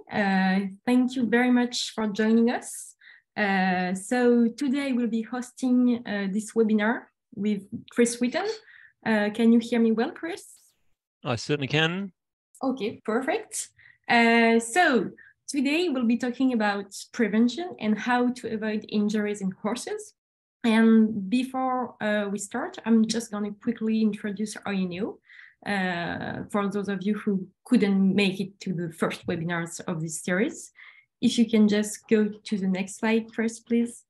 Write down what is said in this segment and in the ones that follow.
Thank you very much for joining us. So today we'll be hosting this webinar with Chris Whitton. Can you hear me well, Chris? I certainly can. Okay, perfect. So today we'll be talking about prevention and how to avoid injuries in horses. And before we start, I'm just going to quickly introduce INO. For those of you who couldn't make it to the first webinars of this series. If you can just go to the next slide first, please.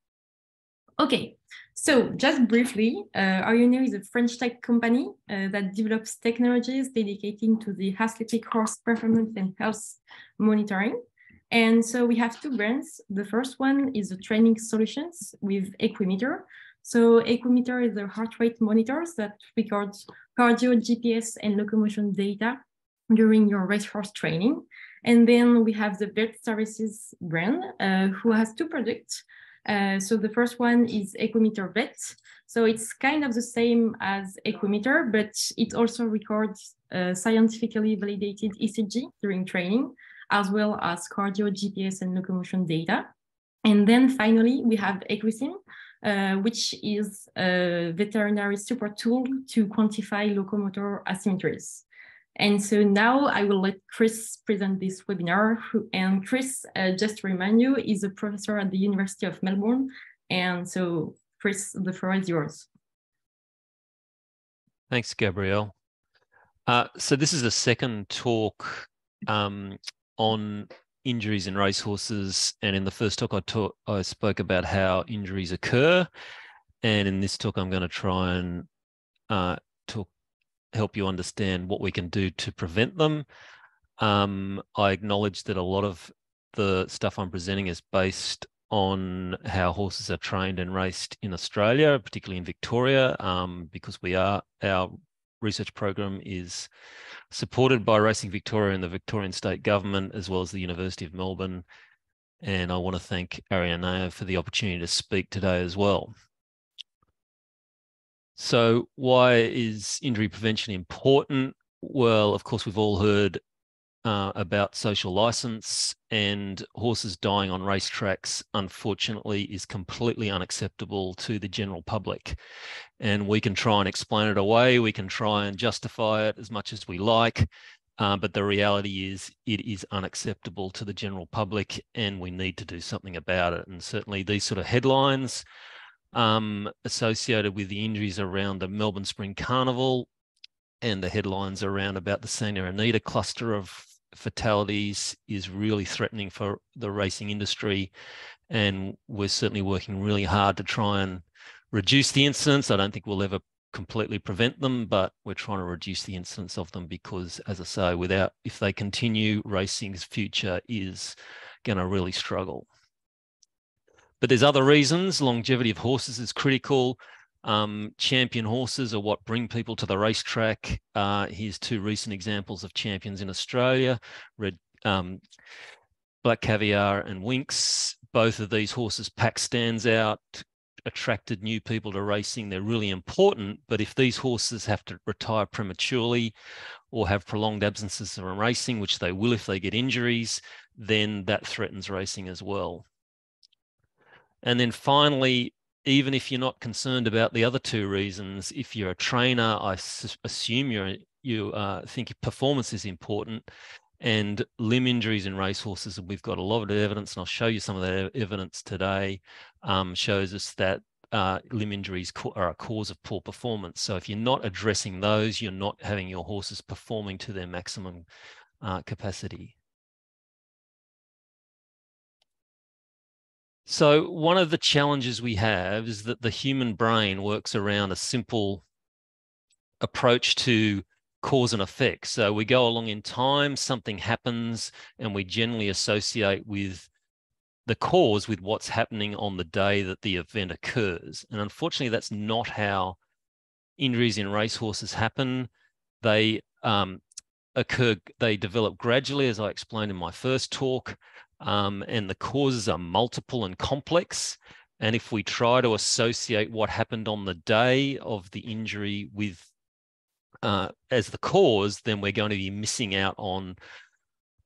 Okay, so just briefly, INO is a French tech company that develops technologies dedicating to the athletic horse performance and health monitoring. And so we have two brands. The first one is the training solutions with Equimeter. So Equimeter is a heart rate monitors that records cardio, GPS, and locomotion data during your racehorse training. And then we have the vet services brand who has two products. So the first one is Equimeter Vet. So it's kind of the same as Equimeter, but it also records scientifically validated ECG during training, as well as cardio, GPS, and locomotion data. And then finally, we have Equisim, which is a veterinary support tool to quantify locomotor asymmetries. And so now I will let Chris present this webinar. And Chris, just to remind you, is a professor at the University of Melbourne. And so Chris, the floor is yours. Thanks, Gabrielle. So this is the second talk on injuries in racehorses. And in the first talk, I spoke about how injuries occur. And in this talk, I'm going to try and help you understand what we can do to prevent them. I acknowledge that a lot of the stuff I'm presenting is based on how horses are trained and raced in Australia, particularly in Victoria, because our research program is supported by Racing Victoria and the Victorian State Government, as well as the University of Melbourne. And I want to thank Ariana for the opportunity to speak today as well. So why is injury prevention important? Well, of course, we've all heard about social license, and horses dying on racetracks, unfortunately, is completely unacceptable to the general public. And we can try and explain it away. We can try and justify it as much as we like. But the reality is it is unacceptable to the general public, and we need to do something about it. And certainly these sort of headlines associated with the injuries around the Melbourne Spring Carnival and the headlines around about the Santa Anita cluster of fatalities is really threatening for the racing industry. And we're certainly working really hard to try and reduce the incidents. I don't think we'll ever completely prevent them, but we're trying to reduce the incidence of them because, as I say, if they continue, racing's future is going to really struggle. But there's other reasons. Longevity of horses is critical. Champion horses are what bring people to the racetrack. Here's two recent examples of champions in Australia, Black Caviar and Winx. Both of these horses packed stands out, attracted new people to racing. They're really important, but if these horses have to retire prematurely or have prolonged absences from racing, which they will if they get injuries, then that threatens racing as well. And then finally, even if you're not concerned about the other two reasons, if you're a trainer, I assume you think performance is important, and limb injuries in racehorses, and we've got a lot of evidence, and I'll show you some of that evidence today, shows us that limb injuries are a cause of poor performance. So if you're not addressing those, you're not having your horses performing to their maximum capacity. So one of the challenges we have is that the human brain works around a simple approach to cause and effect. So we go along in time, something happens, and we generally associate with the cause with what's happening on the day that the event occurs. And unfortunately, that's not how injuries in racehorses happen. They develop gradually, as I explained in my first talk. And the causes are multiple and complex. And if we try to associate what happened on the day of the injury with as the cause, then we're going to be missing out on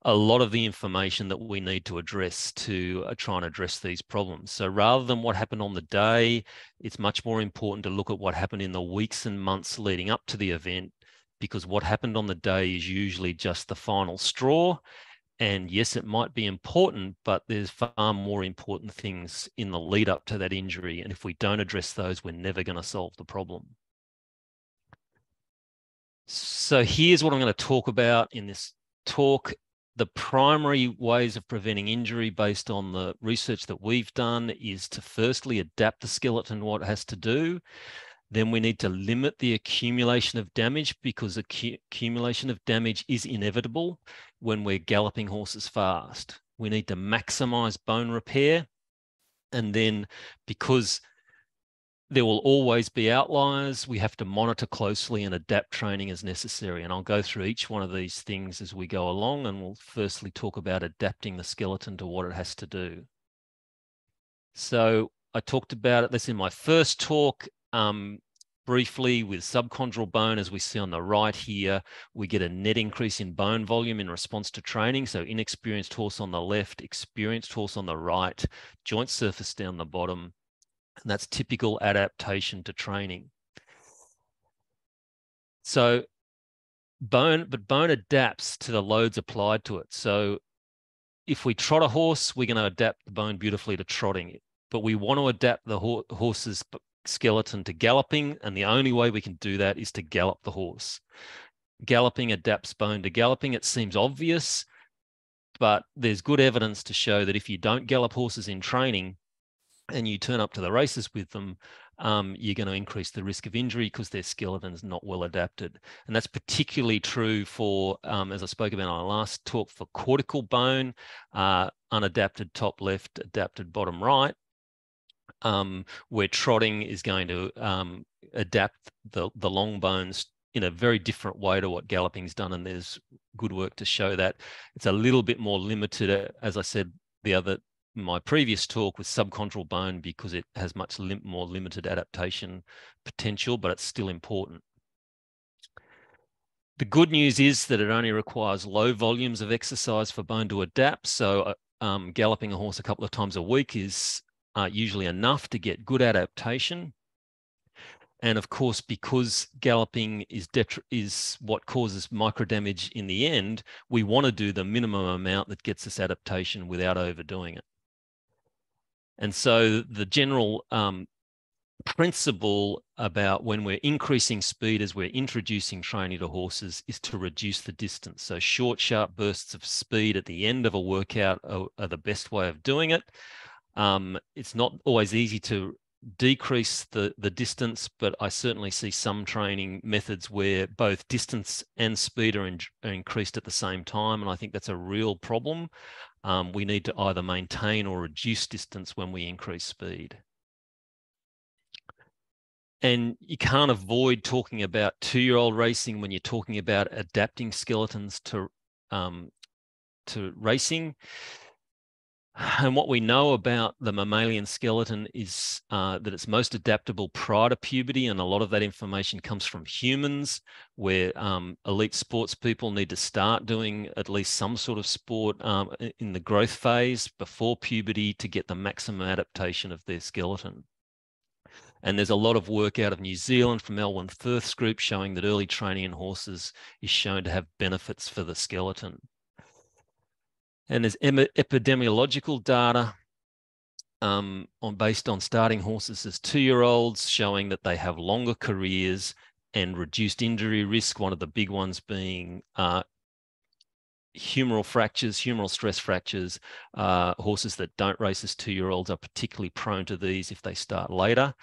a lot of the information that we need to address to try and address these problems. So rather than what happened on the day, it's much more important to look at what happened in the weeks and months leading up to the event, because what happened on the day is usually just the final straw. And yes, it might be important, but there's far more important things in the lead up to that injury. And if we don't address those, we're never going to solve the problem. So here's what I'm going to talk about in this talk. The primary ways of preventing injury based on the research that we've done is to firstly adapt the skeleton what it has to do. Then we need to limit the accumulation of damage, because accumulation of damage is inevitable when we're galloping horses fast. We need to maximize bone repair. And then, because there will always be outliers, we have to monitor closely and adapt training as necessary. And I'll go through each one of these things as we go along, and we'll firstly talk about adapting the skeleton to what it has to do. So I talked about it, this in my first talk, briefly with subchondral bone. As we see on the right here, we get a net increase in bone volume in response to training. So inexperienced horse on the left, experienced horse on the right, joint surface down the bottom. And that's typical adaptation to training. So bone adapts to the loads applied to it. So if we trot a horse, we're going to adapt the bone beautifully to trotting it. But we want to adapt the horse's skeleton to galloping, and the only way we can do that is to gallop the horse. Galloping adapts bone to galloping. It seems obvious, but there's good evidence to show that if you don't gallop horses in training, and you turn up to the races with them, you're going to increase the risk of injury because their skeleton is not well adapted. And that's particularly true for, as I spoke about in our last talk, for cortical bone, unadapted top left, adapted bottom right, where trotting is going to adapt the long bones in a very different way to what galloping's done. And there's good work to show that. It's a little bit more limited, as I said, my previous talk with subchondral bone, because it has much more limited adaptation potential, but it's still important. The good news is that it only requires low volumes of exercise for bone to adapt. So galloping a horse a couple of times a week is usually enough to get good adaptation. And of course, because galloping is what causes micro damage in the end, we want to do the minimum amount that gets us adaptation without overdoing it. And so the general principle about when we're increasing speed as we're introducing training to horses is to reduce the distance. So short, sharp bursts of speed at the end of a workout are the best way of doing it. It's not always easy to decrease the distance, but I certainly see some training methods where both distance and speed are increased at the same time. And I think that's a real problem. We need to either maintain or reduce distance when we increase speed. And you can't avoid talking about 2-year-old racing when you're talking about adapting skeletons to racing. And what we know about the mammalian skeleton is that it's most adaptable prior to puberty, and a lot of that information comes from humans, where elite sports people need to start doing at least some sort of sport in the growth phase before puberty to get the maximum adaptation of their skeleton. And there's a lot of work out of New Zealand from Elwyn Firth's group showing that early training in horses is shown to have benefits for the skeleton. And there's epidemiological data based on starting horses as 2-year-olds showing that they have longer careers and reduced injury risk, one of the big ones being humeral fractures, humeral stress fractures. Horses that don't race as 2-year-olds are particularly prone to these if they start later.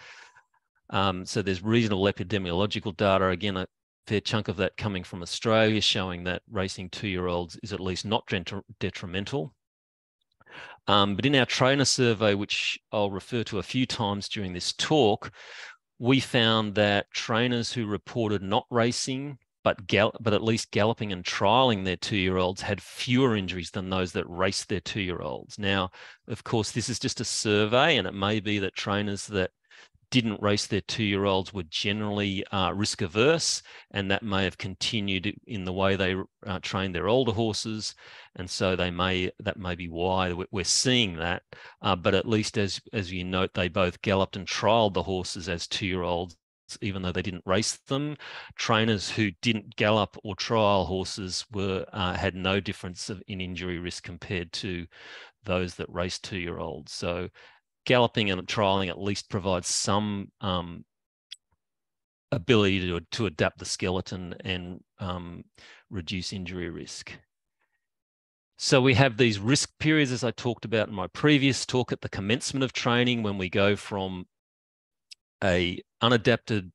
So there's reasonable epidemiological data, again, a fair chunk of that coming from Australia, showing that racing 2-year-olds is at least not detrimental. But in our trainer survey, which I'll refer to a few times during this talk, we found that trainers who reported not racing, but at least galloping and trialing their 2-year-olds had fewer injuries than those that raced their 2-year-olds. Now, of course, this is just a survey, and it may be that trainers that didn't race their 2-year-olds were generally risk averse, and that may have continued in the way they trained their older horses, and so that may be why we're seeing that. But at least as you note, they both galloped and trialed the horses as 2-year-olds, even though they didn't race them. Trainers who didn't gallop or trial horses had no difference in injury risk compared to those that raced 2-year-olds. So galloping and trialing at least provides some ability to adapt the skeleton and reduce injury risk. So we have these risk periods, as I talked about in my previous talk, at the commencement of training, when we go from a unadapted,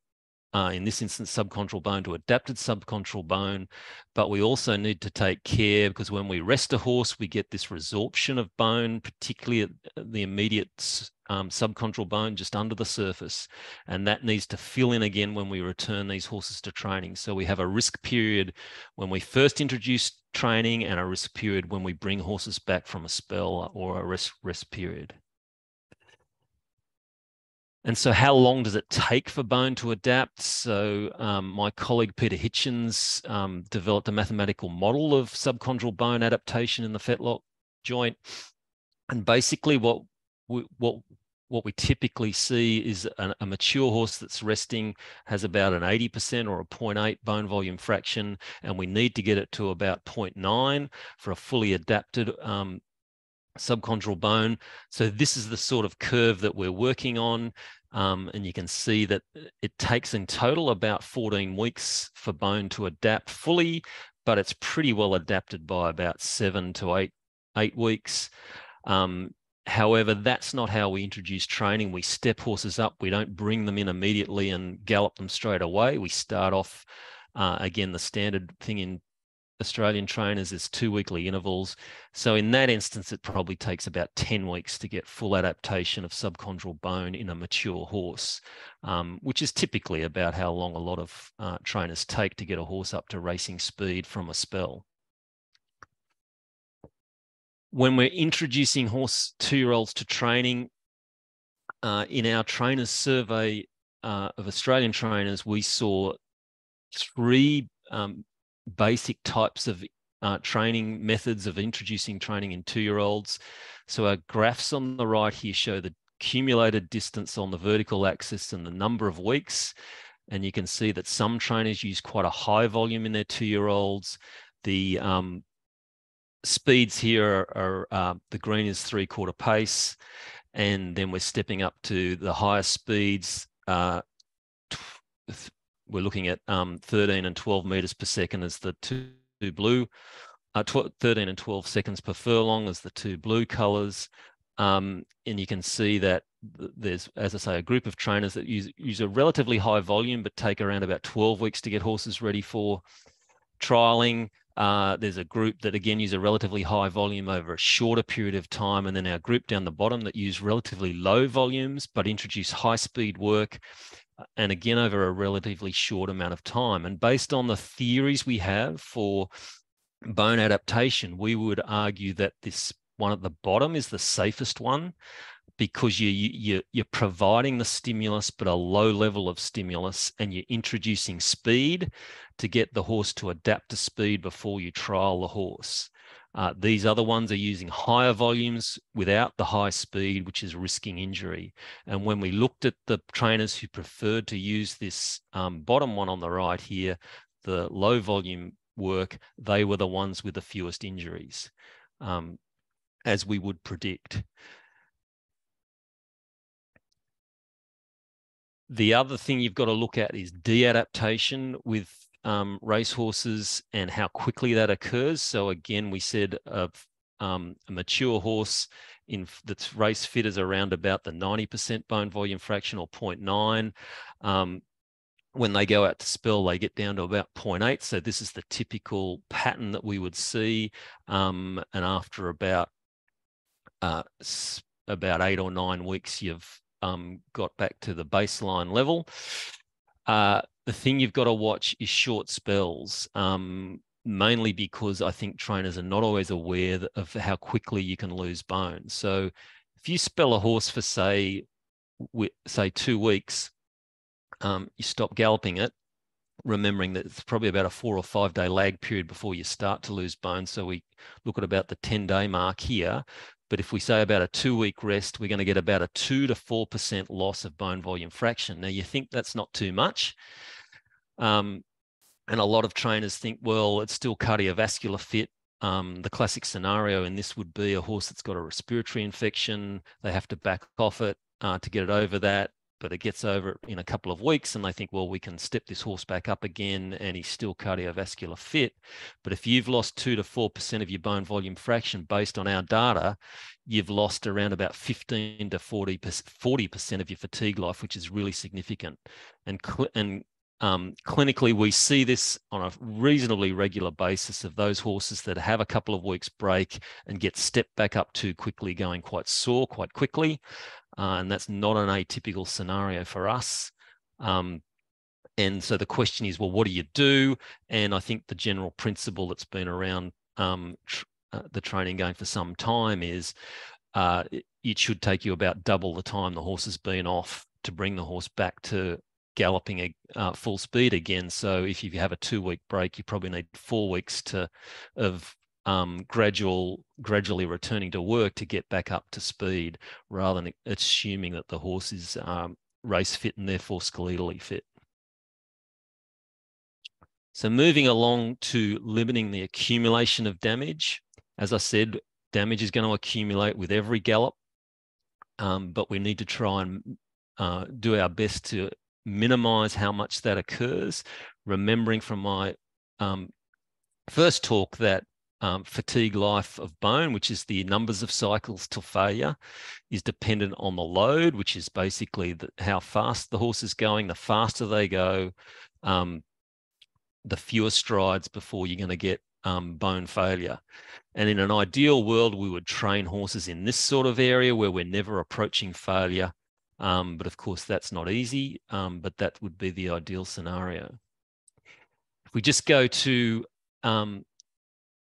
in this instance, subchondral bone to adapted subchondral bone. But we also need to take care, because when we rest a horse, we get this resorption of bone, particularly at the immediate subchondral bone just under the surface. And that needs to fill in again when we return these horses to training. So we have a risk period when we first introduce training and a risk period when we bring horses back from a spell or a rest period. And so how long does it take for bone to adapt? So my colleague Peter Hitchens developed a mathematical model of subchondral bone adaptation in the fetlock joint. And basically what we typically see is a mature horse that's resting has about an 80% or a 0.8 bone volume fraction, and we need to get it to about 0.9 for a fully adapted subchondral bone. So this is the sort of curve that we're working on. And you can see that it takes in total about 14 weeks for bone to adapt fully, but it's pretty well adapted by about 7 to 8 weeks. However, that's not how we introduce training. We step horses up. We don't bring them in immediately and gallop them straight away. We start off, again, the standard thing in Australian trainers is 2 weekly intervals. So in that instance, it probably takes about 10 weeks to get full adaptation of subchondral bone in a mature horse, which is typically about how long a lot of trainers take to get a horse up to racing speed from a spell. When we're introducing 2-year-olds to training, in our trainers survey of Australian trainers, we saw 3 basic types of training methods of introducing training in 2-year-olds. So our graphs on the right here show the cumulated distance on the vertical axis and the number of weeks. And you can see that some trainers use quite a high volume in their 2-year-olds. The speeds here are the green is 3/4 pace. And then we're stepping up to the higher speeds. We're looking at 13 and 12 meters per second as the two blue, 13 and 12 seconds per furlong as the 2 blue colors. And you can see that there's, as I say, a group of trainers that use a relatively high volume, but take around about 12 weeks to get horses ready for trialing. There's a group that, again, use a relatively high volume over a shorter period of time. And then our group down the bottom that use relatively low volumes, but introduce high speed work, and again, over a relatively short amount of time. And based on the theories we have for bone adaptation, we would argue that this one at the bottom is the safest one, because you're providing the stimulus, but a low level of stimulus, and you're introducing speed to get the horse to adapt to speed before you trial the horse. These other ones are using higher volumes without the high speed, which is risking injury. And when we looked at the trainers who preferred to use this bottom one on the right here, the low volume work, they were the ones with the fewest injuries, as we would predict. The other thing you've got to look at is de-adaptation with racehorses and how quickly that occurs. So again, we said a mature horse that's race fit is around about the 90% bone volume fraction, or 0.9. When they go out to spell, they get down to about 0.8. So this is the typical pattern that we would see. And after about 8 or 9 weeks, you've got back to the baseline level. The thing you've got to watch is short spells, mainly because I think trainers are not always aware of how quickly you can lose bone. So if you spell a horse for, say, say 2 weeks, you stop galloping it, remembering that it's probably about a 4 or 5 day lag period before you start to lose bone. So we look at about the 10-day mark here. But if we say about a 2-week rest, we're going to get about a 2 to 4% loss of bone volume fraction. Now, you think that's not too much. And a lot of trainers think, well, it's still cardiovascular fit. The classic scenario in this would be a horse that's got a respiratory infection. They have to back off it to get it over that, but it gets over it in a couple of weeks, and they think, well, we can step this horse back up again and he's still cardiovascular fit. But if you've lost 2 to 4% of your bone volume fraction based on our data, you've lost around about 15 to 40% of your fatigue life, which is really significant. And clinically, we see this on a reasonably regular basis of those horses that have a couple of weeks break and get stepped back up too quickly, going quite sore quite quickly. And that's not an atypical scenario for us. And so the question is, well, what do you do? And I think the general principle that's been around the training game for some time is it should take you about double the time the horse has been off to bring the horse back to galloping full speed again. So if you have a 2-week break, you probably need 4 weeks of gradually returning to work to get back up to speed, rather than assuming that the horse is race fit and therefore skeletally fit. So moving along to limiting the accumulation of damage. As I said, damage is going to accumulate with every gallop, but we need to try and do our best to minimize how much that occurs, remembering from my first talk that fatigue life of bone, which is the numbers of cycles till failure, is dependent on the load, which is basically how fast the horse is going. The faster they go, the fewer strides before you're going to get bone failure. And in an ideal world, we would train horses in this sort of area where we're never approaching failure. But of course, that's not easy, but that would be the ideal scenario. If we just go to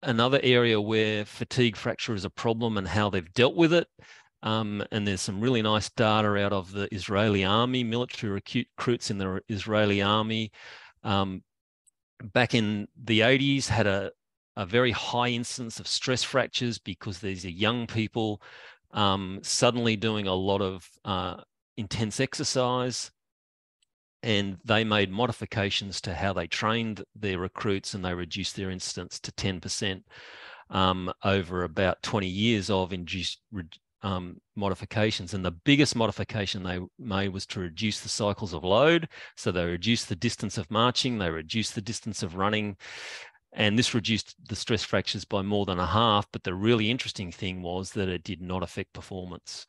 another area where fatigue fracture is a problem and how they've dealt with it, and there's some really nice data out of the Israeli army, military recruits in the Israeli army. Back in the 80s, had a very high incidence of stress fractures because these are young people suddenly doing a lot of intense exercise, and they made modifications to how they trained their recruits, and they reduced their incidence to 10% over about 20 years of induced modifications. And the biggest modification they made was to reduce the cycles of load. So they reduced the distance of marching, they reduced the distance of running, and this reduced the stress fractures by more than a half. But the really interesting thing was that it did not affect performance.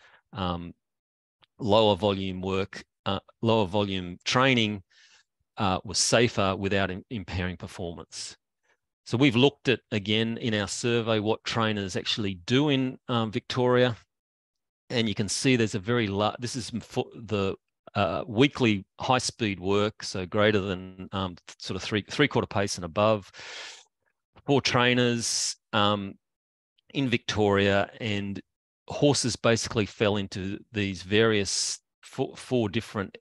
Lower volume work, lower volume training was safer without impairing performance. So we've looked at, again, in our survey, what trainers actually do in Victoria. And you can see there's a very large, this is for the weekly high-speed work, so greater than sort of three-quarter pace and above, for trainers in Victoria. And horses basically fell into these various four different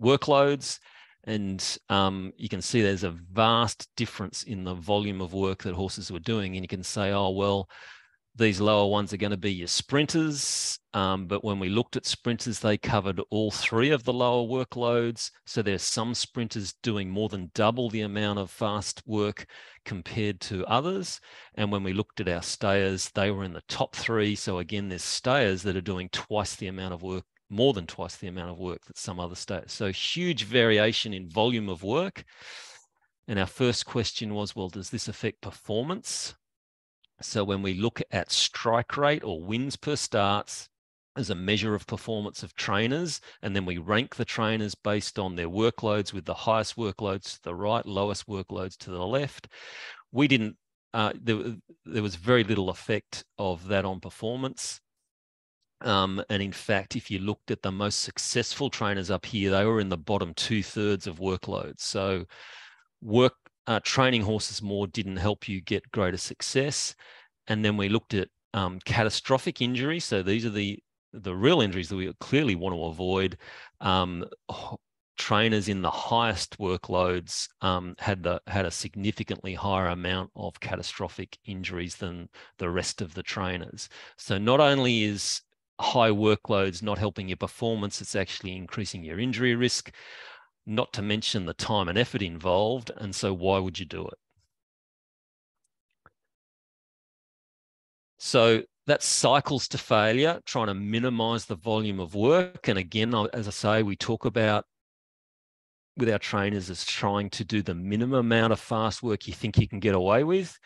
workloads. And you can see there's a vast difference in the volume of work that horses were doing. And you can say, oh, well, these lower ones are going to be your sprinters. But when we looked at sprinters, they covered all three of the lower workloads. So there's some sprinters doing more than double the amount of fast work compared to others. And when we looked at our stayers, they were in the top three. So again, there's stayers that are doing twice the amount of work, more than twice the amount of work that some other stayers. So huge variation in volume of work. And our first question was, well, does this affect performance? So when we look at strike rate or wins per starts as a measure of performance of trainers, and then we rank the trainers based on their workloads, with the highest workloads to the right, lowest workloads to the left, we didn't, there was very little effect of that on performance. And in fact, if you looked at the most successful trainers up here, they were in the bottom 2/3 of workloads. So training horses more didn't help you get greater success. And then we looked at catastrophic injury. So these are the the real injuries that we clearly want to avoid, trainers in the highest workloads had a significantly higher amount of catastrophic injuries than the rest of the trainers. So not only is high workloads not helping your performance, it's actually increasing your injury risk, not to mention the time and effort involved. And so why would you do it? So that cycles to failure, trying to minimize the volume of work. And again, as I say, we talk about with our trainers as trying to do the minimum amount of fast work you think you can get away with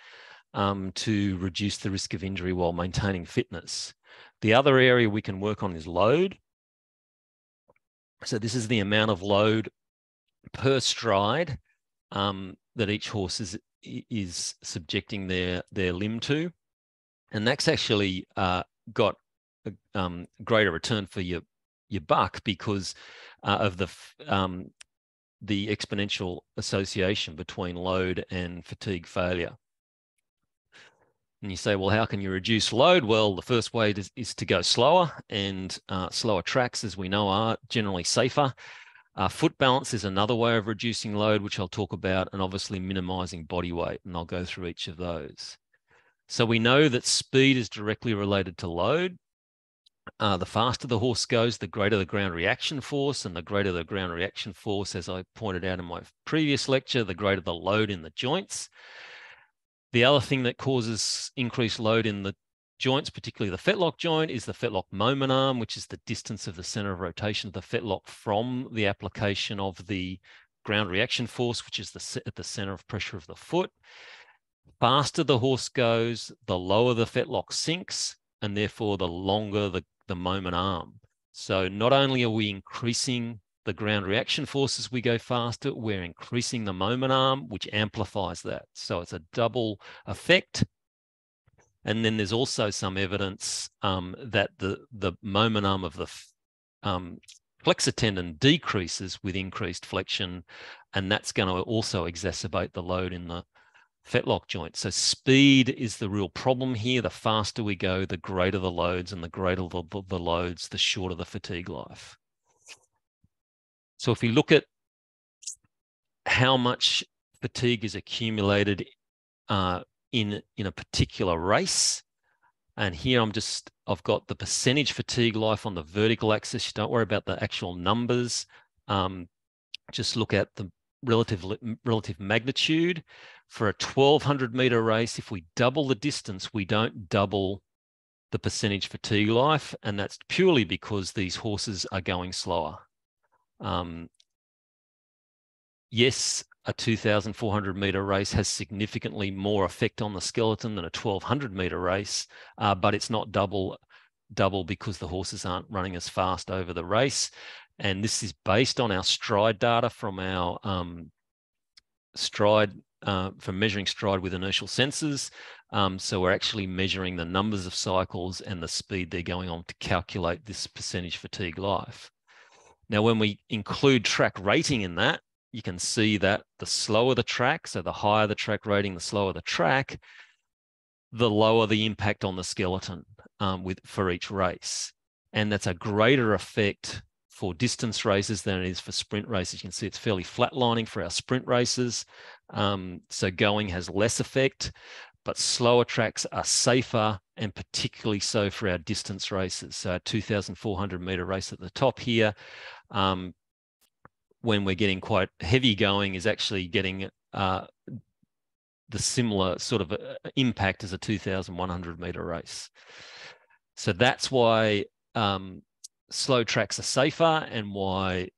to reduce the risk of injury while maintaining fitness. The other area we can work on is load. So this is the amount of load per stride that each horse is subjecting their limb to. And that's actually got a greater return for your buck because of the exponential association between load and fatigue failure. And you say, well, how can you reduce load? Well, the first way is to go slower, and slower tracks, as we know, are generally safer. Foot balance is another way of reducing load, which I'll talk about, and obviously minimizing body weight, and I'll go through each of those. So we know that speed is directly related to load. The faster the horse goes, the greater the ground reaction force, and the greater the ground reaction force, as I pointed out in my previous lecture, the greater the load in the joints. The other thing that causes increased load in the joints, particularly the fetlock joint, is the fetlock moment arm, which is the distance of the center of rotation of the fetlock from the application of the ground reaction force, which is at the center of pressure of the foot. Faster the horse goes, the lower the fetlock sinks, and therefore the longer the moment arm. So not only are we increasing the ground reaction force as we go faster, we're increasing the moment arm, which amplifies that. So it's a double effect. And then there's also some evidence that the moment arm of the flexor tendon decreases with increased flexion, and that's going to also exacerbate the load in the fetlock joint. So speed is the real problem here. The faster we go, the greater the loads, and the greater the loads, the shorter the fatigue life. So if we look at how much fatigue is accumulated in a particular race, and here I've got the percentage fatigue life on the vertical axis. Don't worry about the actual numbers. Just look at the relative magnitude. For a 1,200 meter race, if we double the distance, we don't double the percentage fatigue life, and that's purely because these horses are going slower. Yes, a 2,400 meter race has significantly more effect on the skeleton than a 1,200 meter race, but it's not double because the horses aren't running as fast over the race. And this is based on our stride data from our from measuring stride with inertial sensors. So we're actually measuring the numbers of cycles and the speed they're going on to calculate this percentage fatigue life. Now, when we include track rating in that, you can see that the slower the track, so the higher the track rating, the slower the track, the lower the impact on the skeleton for each race. And that's a greater effect for distance races than it is for sprint races. You can see it's fairly flatlining for our sprint races. So going has less effect, but slower tracks are safer, and particularly so for our distance races. So our 2,400 meter race at the top here, when we're getting quite heavy going, is actually getting the similar sort of impact as a 2,100 meter race. So that's why slow tracks are safer, and why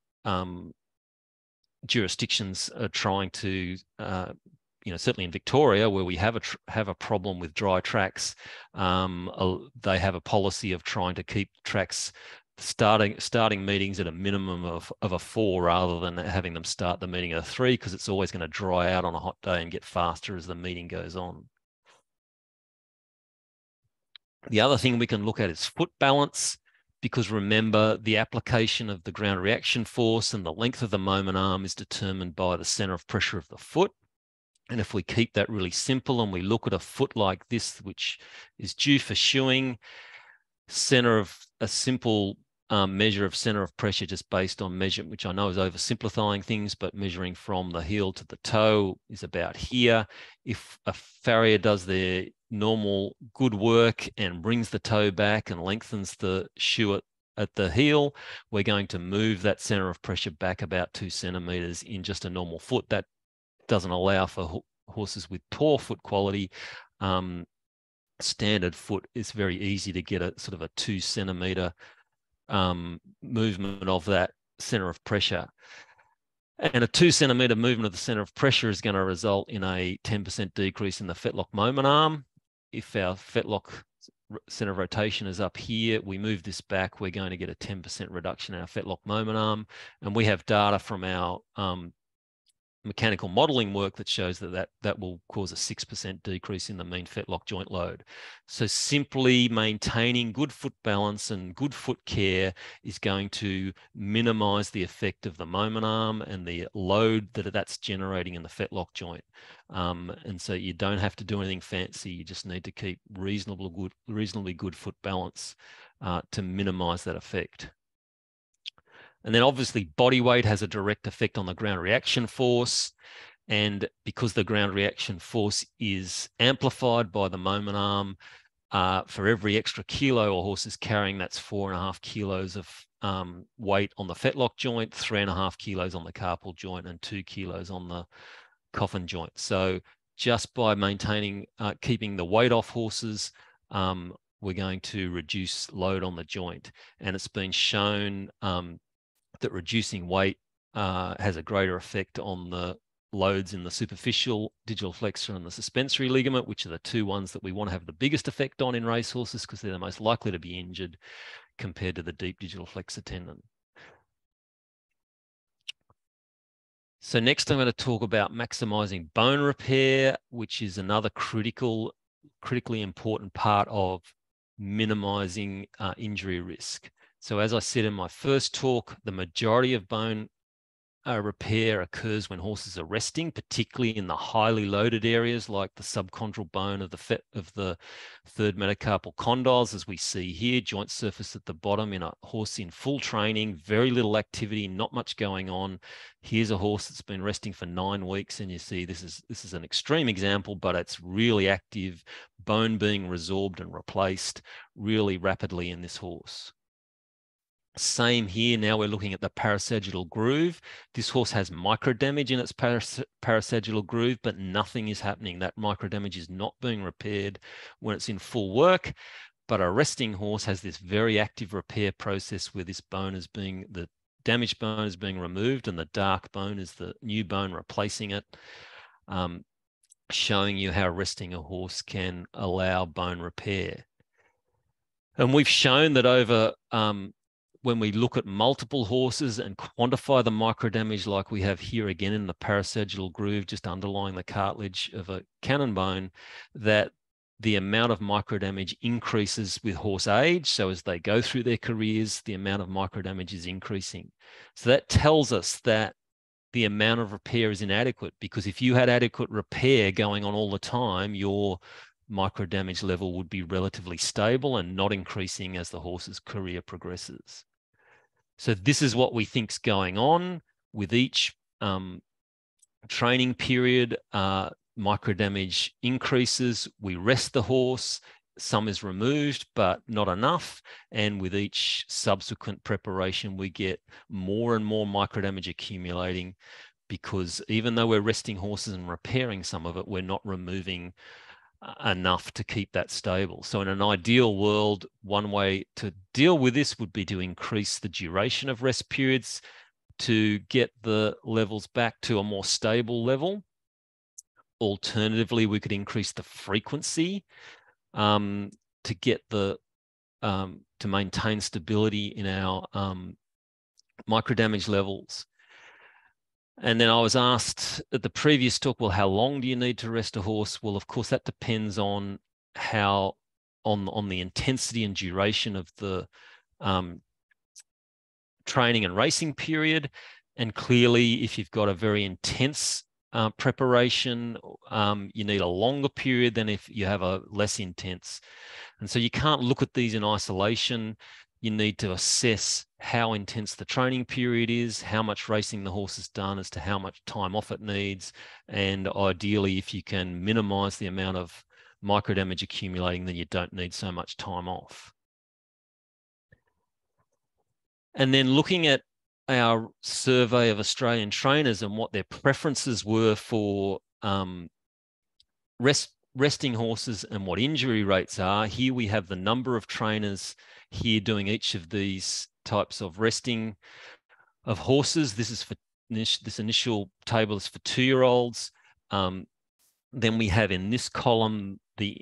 jurisdictions are trying to, certainly in Victoria, where we have a problem with dry tracks, they have a policy of trying to keep tracks starting meetings at a minimum of a 4 rather than having them start the meeting at a 3, because it's always going to dry out on a hot day and get faster as the meeting goes on. The other thing we can look at is foot balance, because remember, the application of the ground reaction force and the length of the moment arm is determined by the center of pressure of the foot. And if we keep that really simple and we look at a foot like this, which is due for shoeing, center of a simple measure of center of pressure just based on measurement, which I know is oversimplifying things, but measuring from the heel to the toe is about here. If a farrier does their normal good work and brings the toe back and lengthens the shoe at the heel, we're going to move that center of pressure back about 2 centimeters in just a normal foot. That doesn't allow for horses with poor foot quality. Standard foot is very easy to get a sort of a 2 centimeter movement of that center of pressure. And a 2 centimeter movement of the center of pressure is going to result in a 10% decrease in the fetlock moment arm. If our fetlock center of rotation is up here, we move this back, we're going to get a 10% reduction in our fetlock moment arm. And we have data from our mechanical modeling work that shows that will cause a 6% decrease in the mean fetlock joint load. So simply maintaining good foot balance and good foot care is going to minimize the effect of the moment arm and the load that's generating in the fetlock joint. And so you don't have to do anything fancy. You just need to keep reasonably good foot balance to minimize that effect. And then obviously body weight has a direct effect on the ground reaction force. And because the ground reaction force is amplified by the moment arm, for every extra kilo a horse is carrying, that's 4.5 kilos of weight on the fetlock joint, 3.5 kilos on the carpal joint, and 2 kilos on the coffin joint. So just by maintaining, keeping the weight off horses, we're going to reduce load on the joint. And it's been shown that reducing weight has a greater effect on the loads in the superficial digital flexor and the suspensory ligament, which are the two ones that we want to have the biggest effect on in racehorses because they're the most likely to be injured compared to the deep digital flexor tendon. So next I'm going to talk about maximizing bone repair, which is another critically important part of minimizing injury risk. So as I said in my first talk, the majority of bone repair occurs when horses are resting, particularly in the highly loaded areas like the subchondral bone of the third metacarpal condyles, as we see here, joint surface at the bottom in a horse in full training, very little activity, not much going on. Here's a horse that's been resting for 9 weeks, and you see this is an extreme example, but it's really active, bone being resorbed and replaced really rapidly in this horse. Same here. Now we're looking at the parasagittal groove. This horse has micro damage in its parasagittal groove, but nothing is happening. That micro damage is not being repaired when it's in full work. But a resting horse has this very active repair process where this bone is being, the damaged bone is being removed and the dark bone is the new bone replacing it, showing you how resting a horse can allow bone repair. And we've shown that over when we look at multiple horses and quantify the micro damage like we have here again in the parasagittal groove, just underlying the cartilage of a cannon bone, that the amount of micro damage increases with horse age. So as they go through their careers, the amount of micro damage is increasing. So that tells us that the amount of repair is inadequate, because if you had adequate repair going on all the time, your micro damage level would be relatively stable and not increasing as the horse's career progresses. So this is what we think's going on with each training period. Micro damage increases. We rest the horse. Some is removed, but not enough. And with each subsequent preparation, we get more and more micro damage accumulating, because even though we're resting horses and repairing some of it, we're not removing enough to keep that stable. So in an ideal world, one way to deal with this would be to increase the duration of rest periods to get the levels back to a more stable level. Alternatively, we could increase the frequency to get the to maintain stability in our micro damage levels. And then I was asked at the previous talk, well, how long do you need to rest a horse? Well, of course, that depends on how, on the intensity and duration of the training and racing period. And clearly, if you've got a very intense preparation, you need a longer period than if you have a less intense. And so you can't look at these in isolation. You need to assess how intense the training period is, how much racing the horse has done as to how much time off it needs. And ideally, if you can minimize the amount of micro damage accumulating, then you don't need so much time off. And then looking at our survey of Australian trainers and what their preferences were for resting horses and what injury rates are. Here we have the number of trainers here doing each of these types of resting of horses. This is for this initial table is for 2-year-olds. Then we have in this column the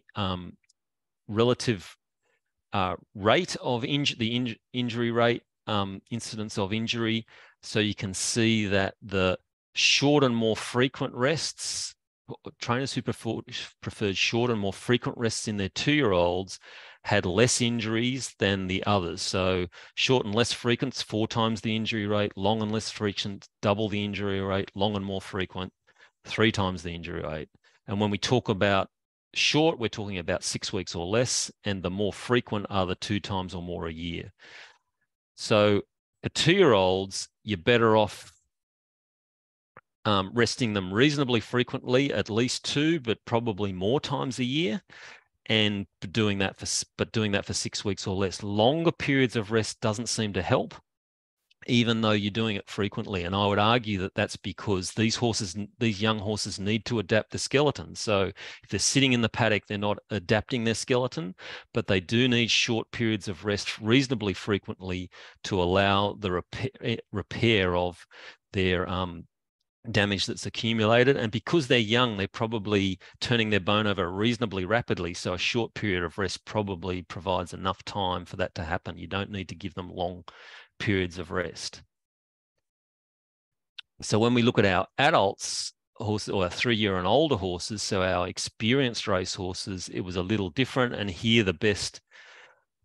relative rate of injury rate, incidence of injury. So you can see that the short and more frequent rests, trainers who preferred short and more frequent rests in their 2-year-olds had less injuries than the others. So short and less frequent, 4 times the injury rate, long and less frequent, double the injury rate, long and more frequent, 3 times the injury rate. And when we talk about short, we're talking about 6 weeks or less, and the more frequent are the 2 times or more a year. So for 2-year-olds, you're better off resting them reasonably frequently, at least 2, but probably more times a year, and doing that for 6 weeks or less. Longer periods of rest doesn't seem to help, even though you're doing it frequently. And I would argue that that's because these young horses need to adapt the skeleton. So if they're sitting in the paddock, they're not adapting their skeleton, but they do need short periods of rest reasonably frequently to allow the repair of their damage that's accumulated. And because they're young, they're probably turning their bone over reasonably rapidly. So a short period of rest probably provides enough time for that to happen. You don't need to give them long periods of rest. So when we look at our adults horses, or our 3-year and older horses, so our experienced race horses, it was a little different. And here the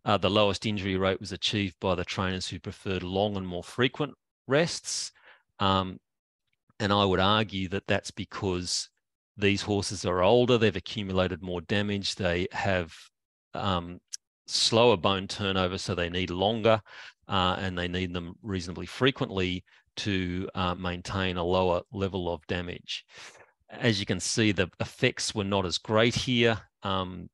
lowest injury rate was achieved by the trainers who preferred long and more frequent rests. And I would argue that that's because these horses are older, they've accumulated more damage, they have slower bone turnover, so they need longer, and they need them reasonably frequently to maintain a lower level of damage. As you can see, the effects were not as great here, and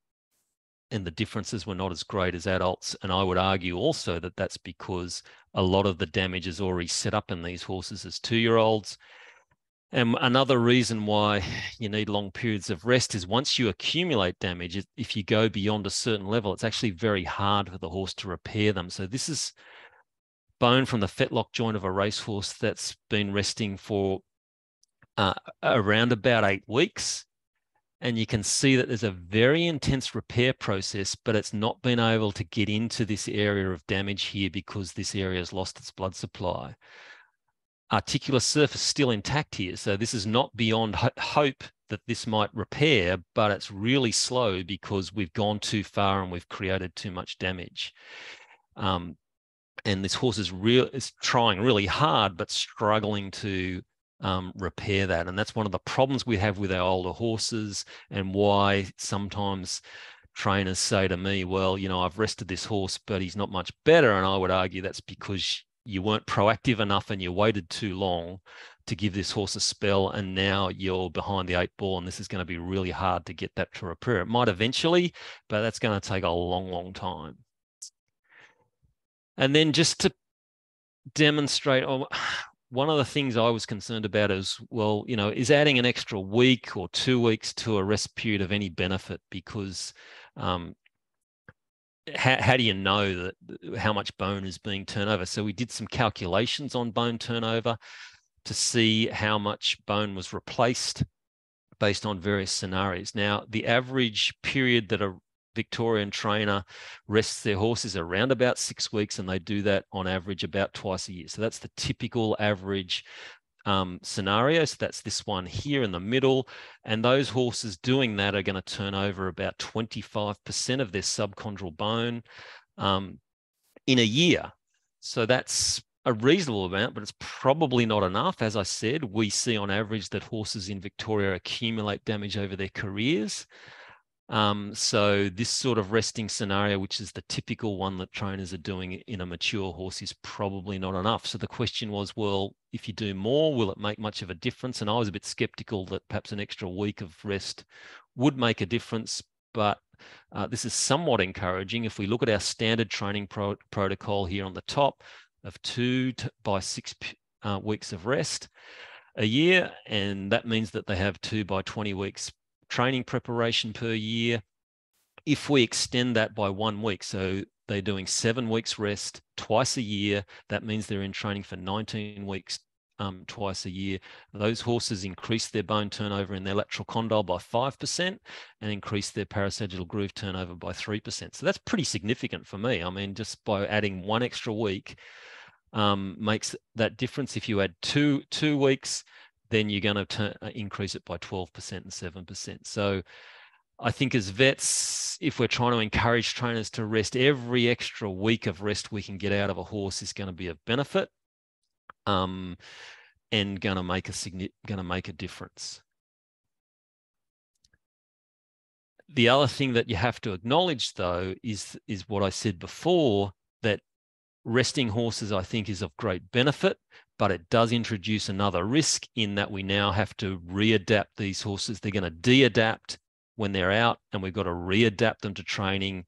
the differences were not as great as adults. And I would argue also that that's because a lot of the damage is already set up in these horses as 2-year-olds. And another reason why you need long periods of rest is once you accumulate damage, if you go beyond a certain level, it's actually very hard for the horse to repair them. So this is bone from the fetlock joint of a racehorse that's been resting for around about 8 weeks. And you can see that there's a very intense repair process, but it's not been able to get into this area of damage here because this area has lost its blood supply. Articular surface still intact here. So this is not beyond hope that this might repair, but it's really slow because we've gone too far and we've created too much damage. And this horse is trying really hard, but struggling to repair that. And that's one of the problems we have with our older horses, and why sometimes trainers say to me, well, I've rested this horse, but he's not much better. And I would argue that's because you weren't proactive enough and you waited too long to give this horse a spell, and now you're behind the 8 ball, and this is going to be really hard to get that to repair. It might eventually, but that's going to take a long, long time. And then just to demonstrate, one of the things I was concerned about is, well, is adding an extra week or 2 weeks to a rest period of any benefit? Because how do you know that how much bone is being turned over? So we did some calculations on bone turnover to see how much bone was replaced based on various scenarios. Now, the average period that a Victorian trainer rests their horses around about 6 weeks, and they do that on average about twice a year. So that's the typical average scenario. So that's this one here in the middle. And those horses doing that are going to turn over about 25% of their subchondral bone in a year. So that's a reasonable amount, but it's probably not enough. As I said, we see on average that horses in Victoria accumulate damage over their careers. So this sort of resting scenario, which is the typical one that trainers are doing in a mature horse, is probably not enough. So the question was, well, if you do more, will it make much of a difference? And I was a bit skeptical that perhaps an extra week of rest would make a difference, but this is somewhat encouraging. If we look at our standard training protocol here on the top of 2 by 6 weeks of rest a year, and that means that they have 2 by 20 weeks training preparation per year. If we extend that by 1 week, so they're doing 7 weeks rest twice a year, that means they're in training for 19 weeks twice a year. Those horses increase their bone turnover in their lateral condyle by 5% and increase their parasagittal groove turnover by 3%. So that's pretty significant for me. I mean, just by adding 1 extra week makes that difference. If you add two weeks, then you're going to increase it by 12% and 7%. So I think as vets, if we're trying to encourage trainers to rest, every extra week of rest we can get out of a horse is going to be of benefit, and going to make a difference. The other thing that you have to acknowledge, though, is what I said before, that resting horses, I think, is of great benefit, but it does introduce another risk in that we now have to readapt these horses. They're going to de-adapt when they're out, and we've got to readapt them to training.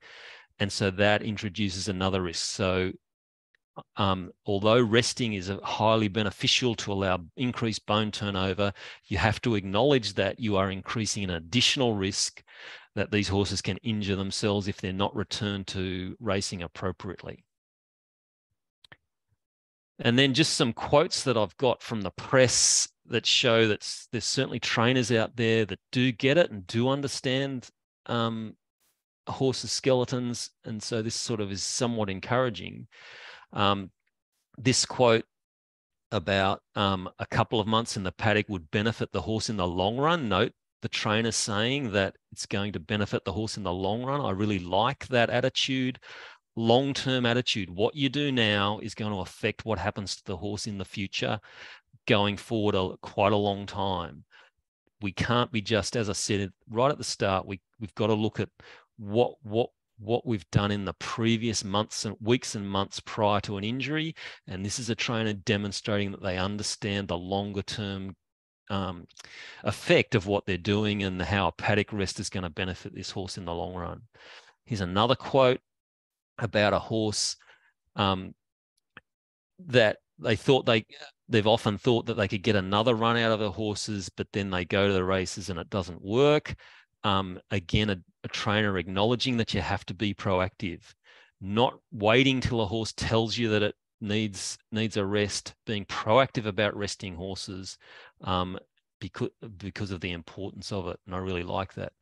And so that introduces another risk. So although resting is highly beneficial to allow increased bone turnover, you have to acknowledge that you are increasing an additional risk that these horses can injure themselves if they're not returned to racing appropriately. And then just some quotes that I've got from the press that show that there's certainly trainers out there that do get it and do understand horses' skeletons. And so this sort of is somewhat encouraging. This quote about a couple of months in the paddock would benefit the horse in the long run. Note the trainer saying that it's going to benefit the horse in the long run. I really like that attitude. Long-term attitude. What you do now is going to affect what happens to the horse in the future going forward quite a long time. We can't be just, as I said right at the start, we've got to look at what we've done in the previous months and weeks and months prior to an injury. And this is a trainer demonstrating that they understand the longer term effect of what they're doing and how a paddock rest is going to benefit this horse in the long run. Here's another quote about a horse that they've often thought that they could get another run out of the horses, but then they go to the races and it doesn't work. Again, a trainer acknowledging that you have to be proactive, not waiting till a horse tells you that it needs a rest, being proactive about resting horses because of the importance of it. And I really like that.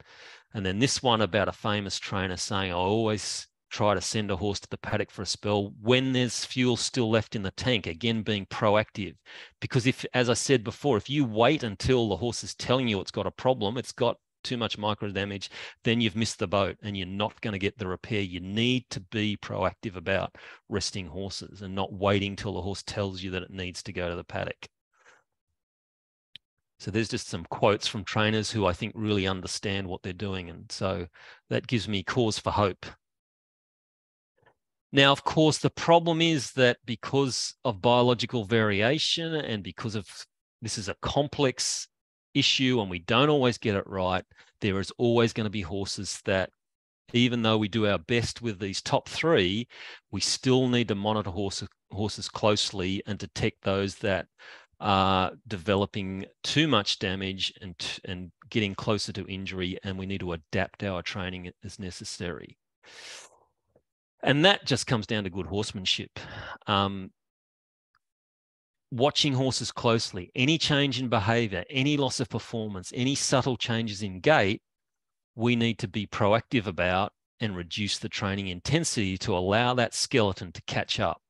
And then this one about a famous trainer saying, I always try to send a horse to the paddock for a spell when there's fuel still left in the tank. Again, being proactive, because if, as I said before, if you wait until the horse is telling you it's got a problem, it's got too much micro damage, then you've missed the boat and you're not going to get the repair. You need to be proactive about resting horses and not waiting till the horse tells you that it needs to go to the paddock. So there's just some quotes from trainers who I think really understand what they're doing. And so that gives me cause for hope. Now, of course, the problem is that because of biological variation and because of this is a complex issue and we don't always get it right, there is always going to be horses that, even though we do our best with these top 3, we still need to monitor horses closely and detect those that are developing too much damage and getting closer to injury, and we need to adapt our training as necessary. And that just comes down to good horsemanship. Watching horses closely, any change in behavior, any loss of performance, any subtle changes in gait, we need to be proactive about and reduce the training intensity to allow that skeleton to catch up.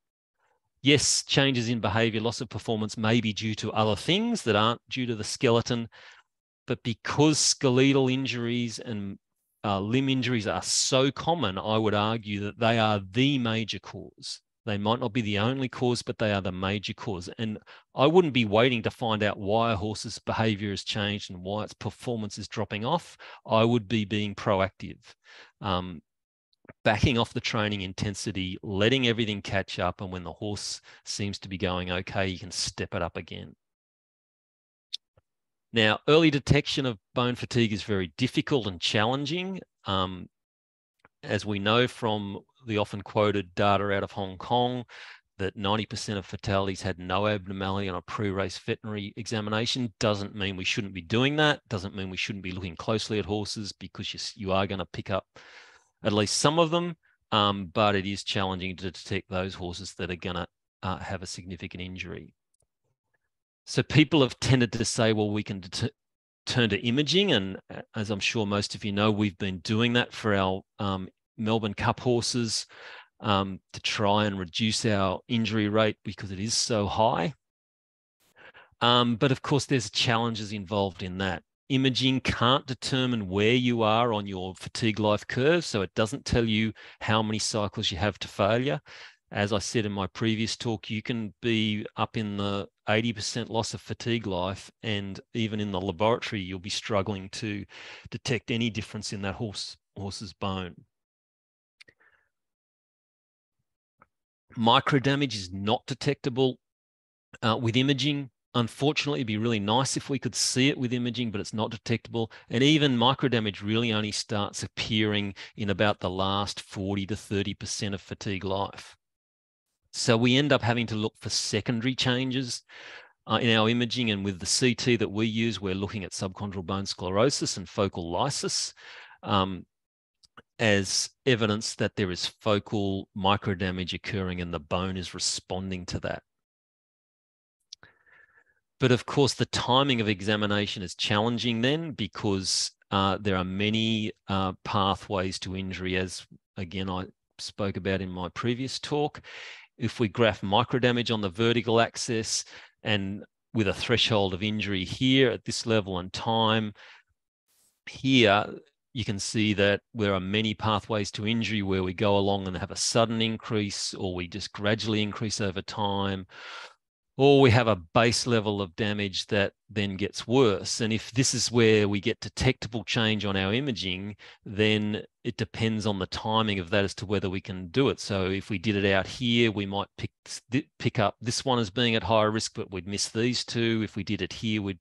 Yes, changes in behavior, loss of performance may be due to other things that aren't due to the skeleton, but because skeletal injuries and limb injuries are so common, I would argue that they are the major cause They might not be the only cause, but they are the major cause. And I wouldn't be waiting to find out why a horse's behavior has changed and why its performance is dropping off. I would be being proactive, backing off the training intensity, letting everything catch up. And when the horse seems to be going okay, you can step it up again. Now, early detection of bone fatigue is very difficult and challenging. As we know from the often quoted data out of Hong Kong, that 90% of fatalities had no abnormality on a pre-race veterinary examination. Doesn't mean we shouldn't be doing that. Doesn't mean we shouldn't be looking closely at horses, because you are going to pick up at least some of them. But it is challenging to detect those horses that are going to have a significant injury. So people have tended to say, well, we can turn to imaging. And as I'm sure most of you know, we've been doing that for our Melbourne Cup horses to try and reduce our injury rate because it is so high. But of course, there's challenges involved in that. Imaging can't determine where you are on your fatigue life curve, so it doesn't tell you how many cycles you have to failure. As I said in my previous talk, you can be up in the 80% loss of fatigue life, and even in the laboratory, you'll be struggling to detect any difference in that horse's bone. Microdamage is not detectable with imaging. Unfortunately, it'd be really nice if we could see it with imaging, but it's not detectable. And even microdamage really only starts appearing in about the last 40 to 30% of fatigue life. So we end up having to look for secondary changes in our imaging. And with the CT that we use, we're looking at subchondral bone sclerosis and focal lysis as evidence that there is focal microdamage occurring and the bone is responding to that. But of course, the timing of examination is challenging then, because there are many pathways to injury, as again I spoke about in my previous talk. If we graph microdamage on the vertical axis and with a threshold of injury here at this level and time, here you can see that there are many pathways to injury where we go along and have a sudden increase, or we just gradually increase over time, or we have a base level of damage that then gets worse. And if this is where we get detectable change on our imaging, then it depends on the timing of that as to whether we can do it. So if we did it out here, we might pick up this one as being at higher risk, but we'd miss these two. If we did it here, we'd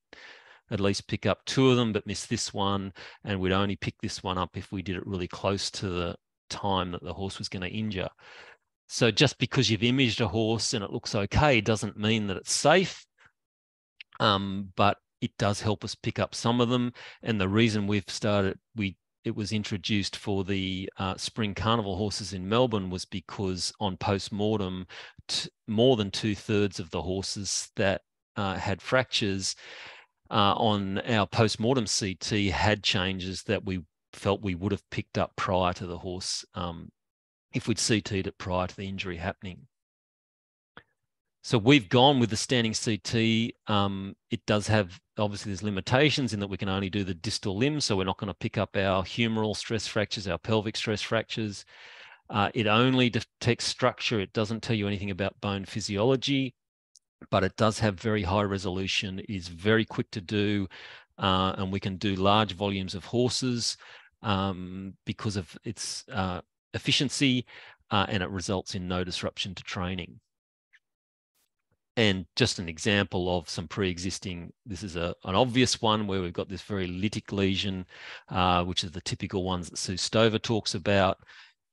at least pick up two of them, but miss this one. And we'd only pick this one up if we did it really close to the time that the horse was going to injure. So just because you've imaged a horse and it looks okay doesn't mean that it's safe, but it does help us pick up some of them. And the reason we've started, it was introduced for the spring carnival horses in Melbourne was because on post-mortem, more than 2/3 of the horses that had fractures on our post-mortem CT had changes that we felt we would have picked up prior to the horse if we'd CT'd it prior to the injury happening. So we've gone with the standing CT. It does have, obviously there's limitations in that we can only do the distal limb, so we're not going to pick up our humeral stress fractures, our pelvic stress fractures. It only detects structure. It doesn't tell you anything about bone physiology, but it does have very high resolution, is very quick to do, and we can do large volumes of horses because of its efficiency, and it results in no disruption to training. And just an example of some pre-existing, this is an obvious one where we've got this very lytic lesion, which is the typical ones that Sue Stover talks about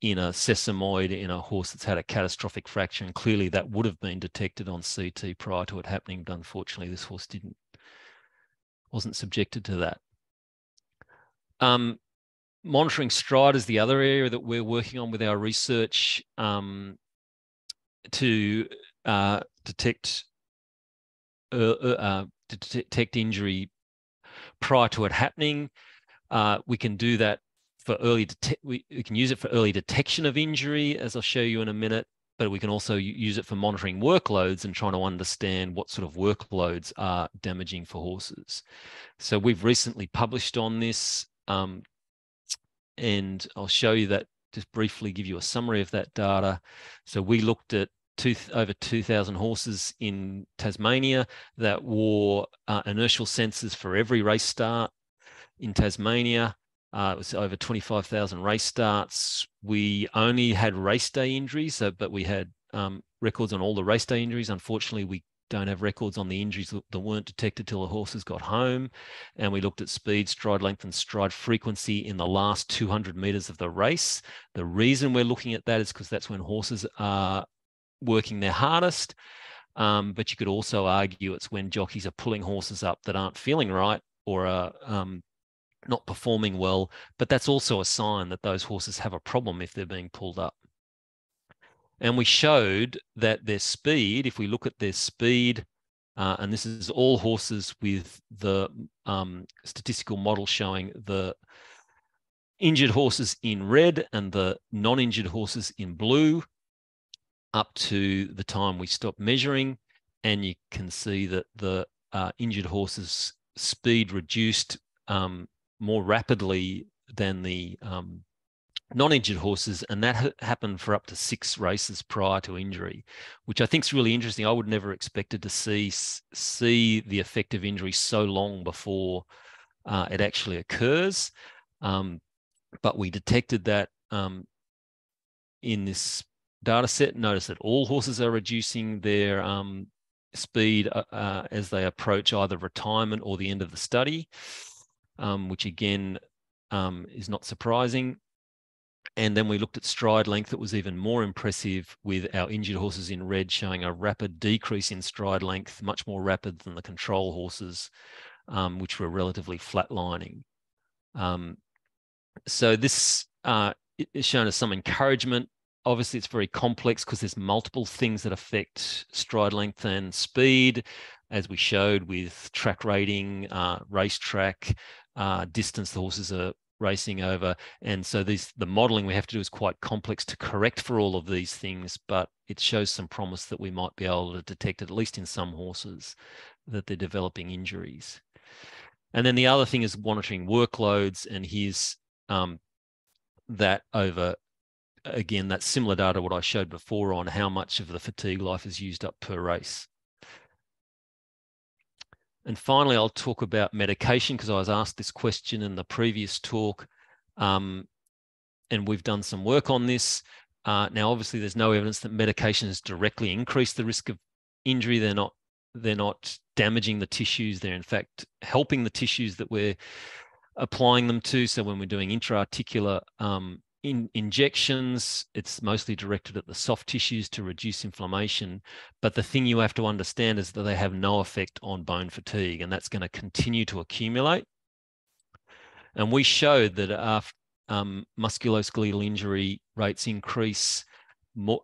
in a sesamoid in a horse that's had a catastrophic fracture. And clearly that would have been detected on CT prior to it happening, but unfortunately this horse wasn't subjected to that. Monitoring stride is the other area that we're working on with our research to detect injury prior to it happening. We can do that for we can use it for early detection of injury, as I'll show you in a minute, but we can also use it for monitoring workloads and trying to understand what sort of workloads are damaging for horses. So we've recently published on this, and I'll show you that, just briefly give you a summary of that data. So we looked at over 2,000 horses in Tasmania that wore inertial sensors for every race start in Tasmania. It was over 25,000 race starts. We only had race day injuries, but we had records on all the race day injuries. Unfortunately, we don't have records on the injuries that weren't detected till the horses got home. And we looked at speed, stride length, and stride frequency in the last 200 meters of the race. The reason we're looking at that is because that's when horses are working their hardest. But you could also argue it's when jockeys are pulling horses up that aren't feeling right or are not performing well, but that's also a sign that those horses have a problem if they're being pulled up. And we showed that their speed, if we look at their speed, and this is all horses with the statistical model showing the injured horses in red and the non-injured horses in blue up to the time we stopped measuring. And you can see that the injured horses' speed reduced more rapidly than the non-injured horses, and that happened for up to 6 races prior to injury, which I think is really interesting. I would never expected to see the effect of injury so long before it actually occurs, but we detected that in this data set. Notice that all horses are reducing their speed as they approach either retirement or the end of the study, which again is not surprising. And then we looked at stride length. It was even more impressive with our injured horses in red showing a rapid decrease in stride length, much more rapid than the control horses, which were relatively flatlining. So this is shown as some encouragement. Obviously, it's very complex because there's multiple things that affect stride length and speed, as we showed with track rating, racetrack, distance the horses are racing over. And so the modeling we have to do is quite complex to correct for all of these things, but it shows some promise that we might be able to detect, at least in some horses, that they're developing injuries. And then the other thing is monitoring workloads, and here's that over, again, that's similar data to what I showed before on how much of the fatigue life is used up per race. And finally, I'll talk about medication because I was asked this question in the previous talk, and we've done some work on this. Now, obviously, there's no evidence that medications directly increase the risk of injury. They're not damaging the tissues. They're in fact helping the tissues that we're applying them to. So when we're doing intra-articular injections, it's mostly directed at the soft tissues to reduce inflammation. But the thing you have to understand is that they have no effect on bone fatigue, and that's going to continue to accumulate. And we showed that after musculoskeletal injury rates increase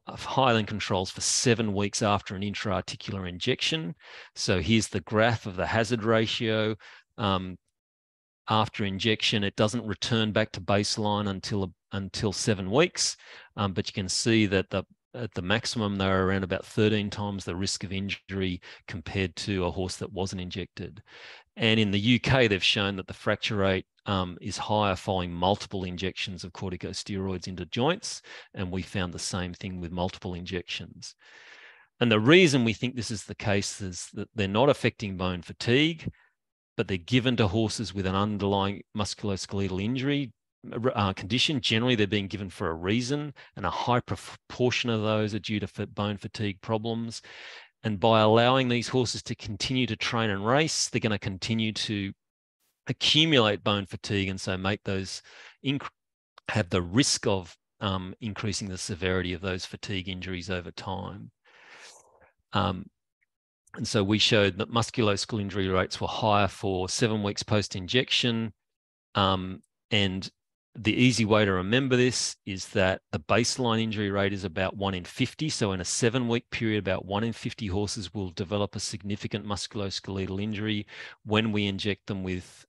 higher than controls for 7 weeks after an intra-articular injection. So here's the graph of the hazard ratio. After injection, it doesn't return back to baseline until 7 weeks, but you can see that at the maximum they're around about 13 times the risk of injury compared to a horse that wasn't injected. And in the UK, they've shown that the fracture rate is higher following multiple injections of corticosteroids into joints, and we found the same thing with multiple injections. And the reason we think this is the case is that they're not affecting bone fatigue, but they're given to horses with an underlying musculoskeletal injury condition. Generally, they're being given for a reason, and a high proportion of those are due to bone fatigue problems. And by allowing these horses to continue to train and race, they're going to continue to accumulate bone fatigue, and so make those have the risk of increasing the severity of those fatigue injuries over time. And so we showed that musculoskeletal injury rates were higher for 7 weeks post-injection. And the easy way to remember this is that the baseline injury rate is about 1 in 50. So in a 7-week period, about 1 in 50 horses will develop a significant musculoskeletal injury. When we inject them with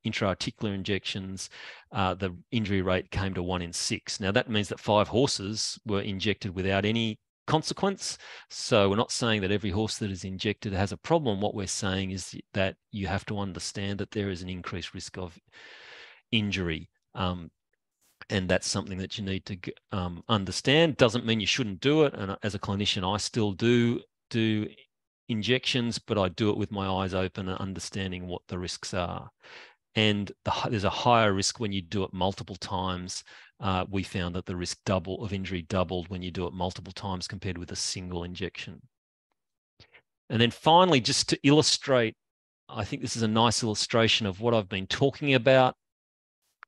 intra-articular injections, the injury rate came to 1 in 6. Now that means that 5 horses were injected without any consequence. So we're not saying that every horse that is injected has a problem. What we're saying is that you have to understand that there is an increased risk of injury. And that's something that you need to understand. Doesn't mean you shouldn't do it. And as a clinician, I still do injections, but I do it with my eyes open and understanding what the risks are. And there's a higher risk when you do it multiple times. We found that the risk of injury doubled when you do it multiple times compared with a single injection. And then finally, just to illustrate, I think this is a nice illustration of what I've been talking about.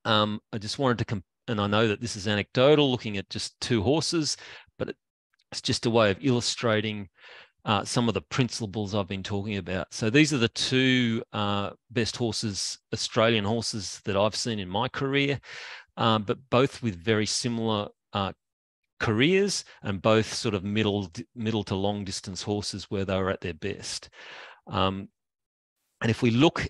I just wanted to, and I know that this is anecdotal, looking at just 2 horses, but it's just a way of illustrating some of the principles I've been talking about. So these are the 2 best horses, Australian horses, that I've seen in my career, but both with very similar careers, and both sort of middle to long distance horses where they were at their best. And if we look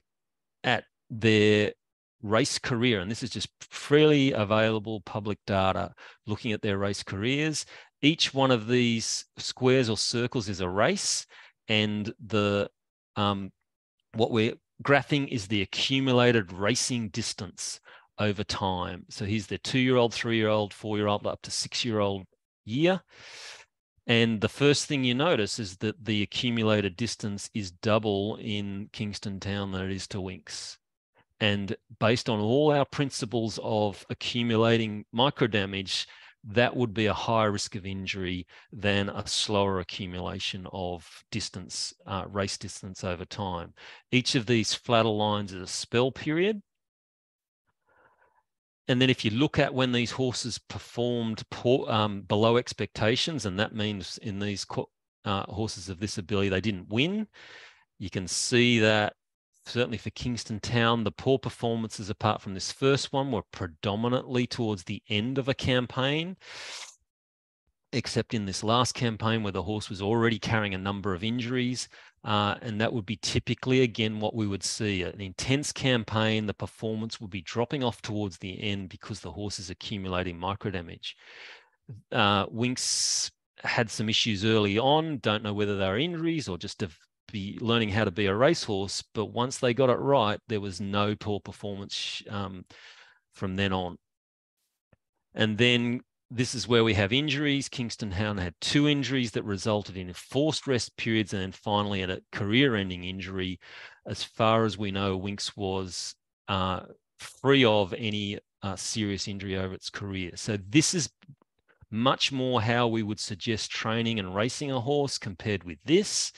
at their race career, and this is just freely available public data, looking at their race careers, each one of these squares or circles is a race, and the what we're graphing is the accumulated racing distance over time. So here's their 2-year-old, 3-year-old, 4-year-old, up to 6-year-old year. And the first thing you notice is that the accumulated distance is double in Kingston Town than it is to Winx. And based on all our principles of accumulating microdamage, that would be a higher risk of injury than a slower accumulation of distance, race distance over time. Each of these flatter lines is a spell period. And then if you look at when these horses performed below expectations, and that means in these horses of this ability, they didn't win, you can see that certainly for Kingston Town, the poor performances, apart from this first one, were predominantly towards the end of a campaign, except in this last campaign where the horse was already carrying a number of injuries. And that would be typically, again, what we would see. An intense campaign, the performance would be dropping off towards the end because the horse is accumulating microdamage. Winx had some issues early on, don't know whether they were injuries or just to be learning how to be a racehorse, but once they got it right, there was no poor performance from then on. And then this is where we have injuries. Kingston Town had 2 injuries that resulted in forced rest periods, and then finally a career-ending injury. As far as we know, Winx was free of any serious injury over its career. So this is much more how we would suggest training and racing a horse compared with this.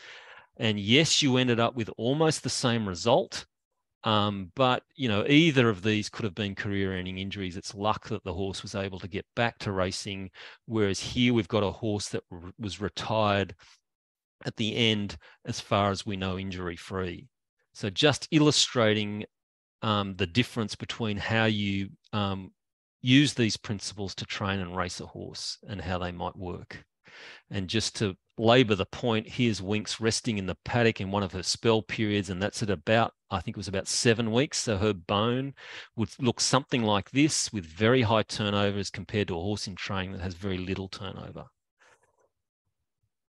And yes, you ended up with almost the same result. But, you know, either of these could have been career-ending injuries. It's luck that the horse was able to get back to racing, whereas here we've got a horse that was retired at the end, as far as we know, injury-free. So just illustrating the difference between how you use these principles to train and race a horse and how they might work. And just to labour the point, here's Winx resting in the paddock in one of her spell periods, and that's at about, I think it was about 7 weeks. So her bone would look something like this, with very high turnovers compared to a horse in training that has very little turnover.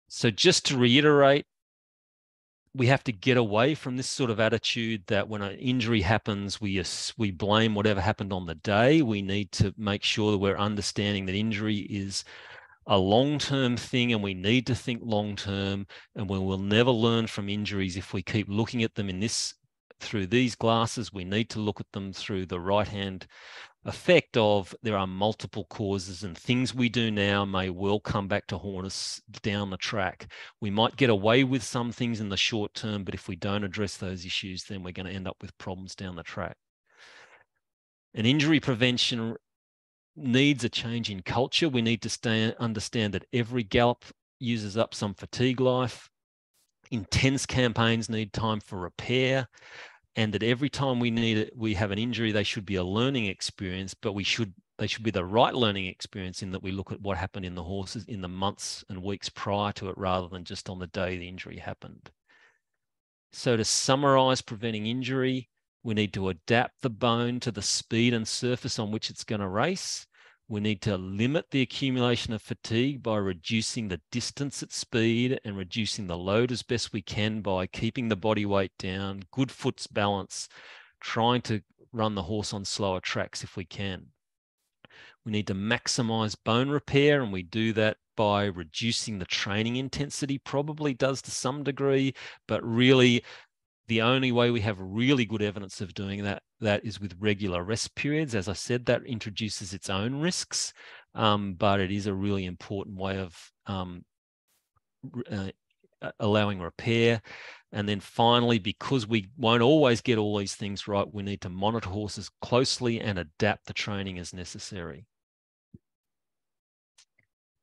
So just to reiterate, we have to get away from this sort of attitude that when an injury happens, we blame whatever happened on the day. We need to make sure that we're understanding that injury is a long-term thing, and we need to think long-term, and we will never learn from injuries if we keep looking at them through these glasses. We need to look at them through the right-hand effect of there are multiple causes, and things we do now may well come back to haunt us down the track. We might get away with some things in the short term, but if we don't address those issues, then we're going to end up with problems down the track. And injury prevention needs a change in culture. We need to understand that every gallop uses up some fatigue life. Intense campaigns need time for repair, and that every time we have an injury, they should be a learning experience, but they should be the right learning experience, in that we look at what happened in the horses in the months and weeks prior to it, rather than just on the day the injury happened. So to summarize preventing injury, we need to adapt the bone to the speed and surface on which it's going to race. We need to limit the accumulation of fatigue by reducing the distance at speed and reducing the load as best we can by keeping the body weight down, good foot's balance, trying to run the horse on slower tracks if we can. We need to maximize bone repair, and we do that by reducing the training intensity, probably does to some degree, but really the only way we have really good evidence of doing that is with regular rest periods. As I said, that introduces its own risks, but it is a really important way of allowing repair. And then finally, because we won't always get all these things right, we need to monitor horses closely and adapt the training as necessary.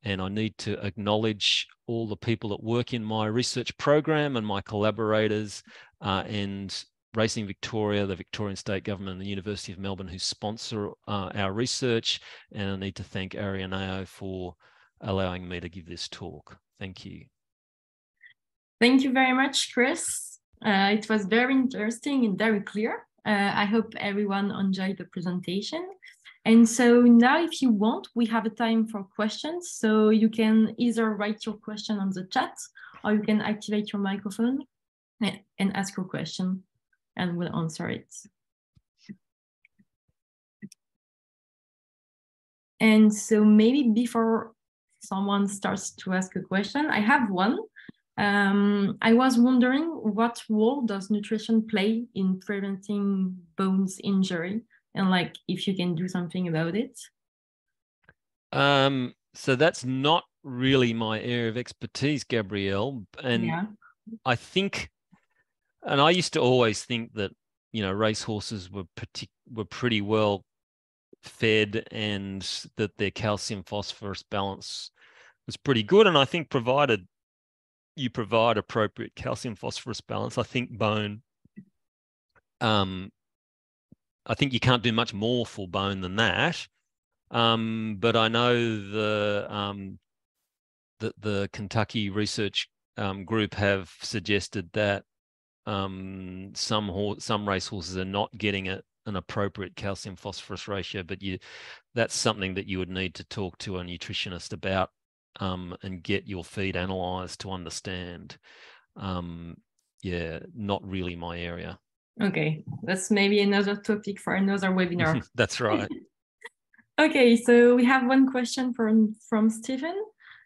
And I need to acknowledge all the people that work in my research program and my collaborators and Racing Victoria, the Victorian State Government and the University of Melbourne who sponsor our research. And I need to thank Arianeo for allowing me to give this talk. Thank you. Thank you very much, Chris. It was very interesting and very clear. I hope everyone enjoyed the presentation. And so now, if you want, we have a time for questions. So you can either write your question on the chat, or you can activate your microphone and ask your question, and we'll answer it. And so maybe before someone starts to ask a question, I have one. I was wondering, what role does nutrition play in preventing bones injury, and like if you can do something about it? So that's not really my area of expertise, Gabrielle. And yeah. I think, and I used to always think that, you know, racehorses were pretty well fed and that their calcium phosphorus balance was pretty good. And I think provided you provide appropriate calcium phosphorus balance, I think bone, I think you can't do much more for bone than that. But I know the Kentucky research group have suggested that some racehorses are not getting an appropriate calcium phosphorus ratio, but that's something that you would need to talk to a nutritionist about and get your feed analyzed to understand. Yeah, not really my area. Okay, that's maybe another topic for another webinar. That's right. Okay, so we have one question from Stephen.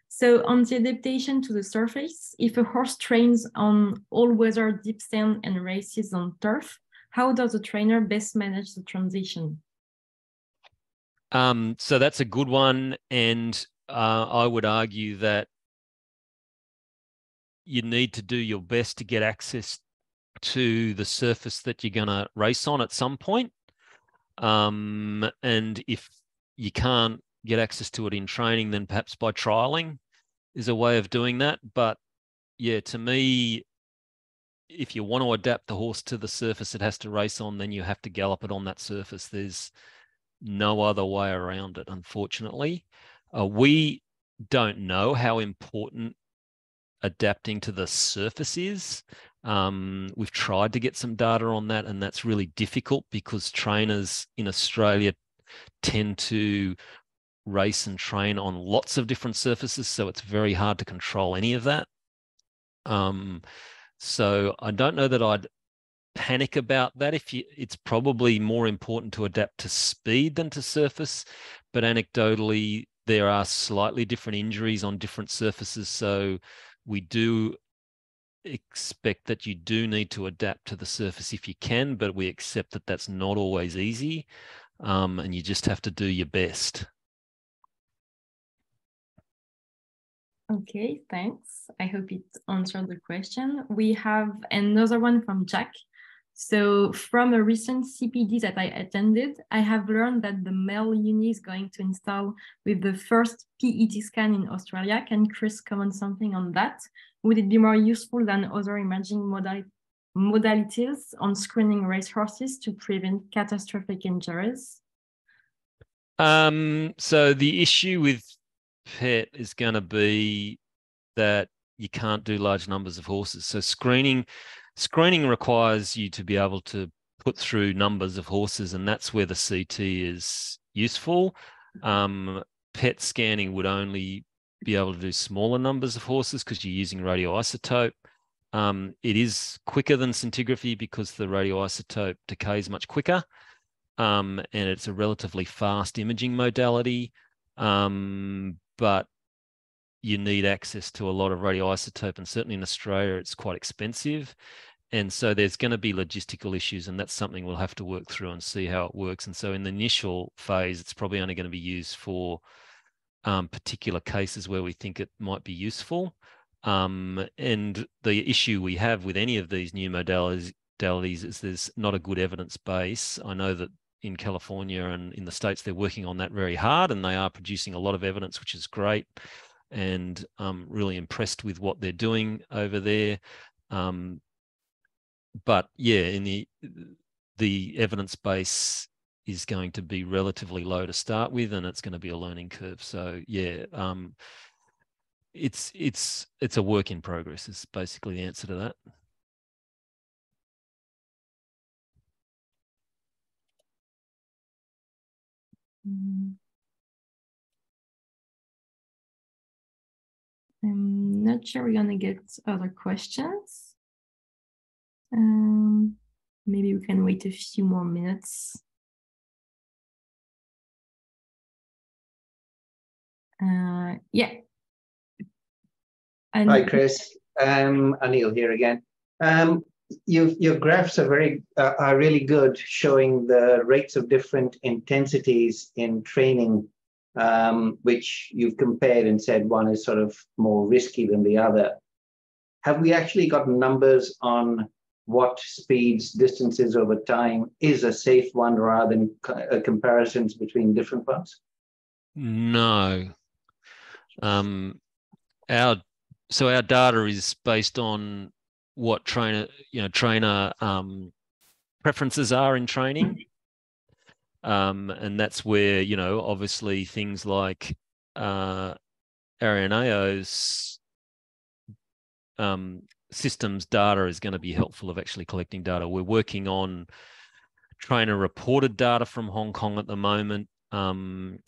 So on the adaptation to the surface, if a horse trains on all-weather deep sand and races on turf, how does the trainer best manage the transition? So that's a good one. And I would argue that you need to do your best to get access to the surface that you're going to race on at some point. And if you can't get access to it in training, then perhaps by trialing is a way of doing that. But yeah, to me, if you want to adapt the horse to the surface it has to race on, then you have to gallop it on that surface. There's no other way around it, unfortunately. We don't know how important adapting to the surface is. We've tried to get some data on that, and that's really difficult because trainers in Australia tend to race and train on lots of different surfaces, so it's very hard to control any of that. So I don't know that I'd panic about that. It's probably more important to adapt to speed than to surface, but anecdotally there are slightly different injuries on different surfaces, so we do expect that you do need to adapt to the surface if you can, but we accept that that's not always easy, and you just have to do your best. Okay, thanks. I hope it answered the question. We have another one from Jack. So from a recent CPD that I attended, I have learned that the male uni is going to install with the first PET scan in Australia. Can Chris comment something on that? Would it be more useful than other emerging modalities on screening racehorses to prevent catastrophic injuries? So the issue with PET is going to be that you can't do large numbers of horses. So screening requires you to be able to put through numbers of horses, and that's where the CT is useful. PET scanning would only be able to do smaller numbers of horses because you're using radioisotope. It is quicker than scintigraphy because the radioisotope decays much quicker. and it's a relatively fast imaging modality, but you need access to a lot of radioisotope, and certainly in Australia, it's quite expensive. And so there's going to be logistical issues, and that's something we'll have to work through and see how it works. And so in the initial phase, it's probably only going to be used for particular cases where we think it might be useful. And the issue we have with any of these new modalities is there's not a good evidence base. I know that in California and in the States, they're working on that very hard, and they are producing a lot of evidence, which is great. And I'm really impressed with what they're doing over there. But yeah, in the evidence base is going to be relatively low to start with, and it's going to be a learning curve. So yeah, it's a work in progress is basically the answer to that. I'm not sure we're gonna get other questions. Maybe we can wait a few more minutes. Yeah. Hi, Chris. Anil here again. Your graphs are really good, showing the rates of different intensities in training, which you've compared and said one is sort of more risky than the other. Have we actually got numbers on what speeds, distances over time is a safe one, rather than comparisons between different ones? No. Our data is based on what trainer preferences are in training. And that's where, obviously things like Arianeo's systems data is going to be helpful of actually collecting data. We're working on trainer reported data from Hong Kong at the moment. And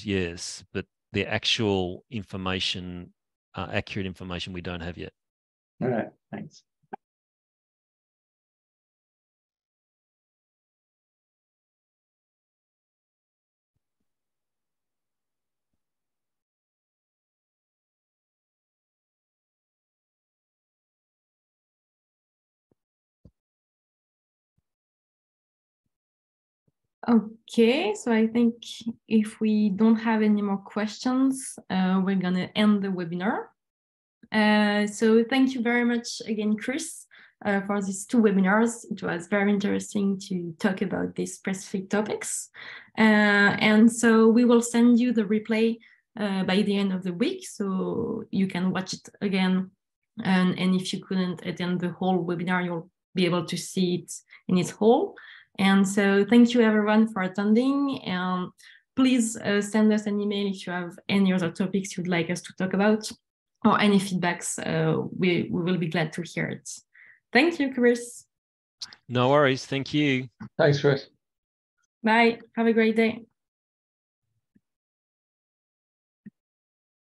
yes, but the actual information, accurate information, we don't have yet. All right, thanks. Okay, so I think if we don't have any more questions, we're gonna end the webinar. So thank you very much again, Chris, for these 2 webinars. It was very interesting to talk about these specific topics. And so we will send you the replay by the end of the week, so you can watch it again. And if you couldn't attend the whole webinar, you'll be able to see it in its whole. And so thank you everyone for attending, and please send us an email if you have any other topics you'd like us to talk about, or any feedbacks. We will be glad to hear it. Thank you, Chris. No worries. Thank you. Thanks, Chris. Bye. Have a great day.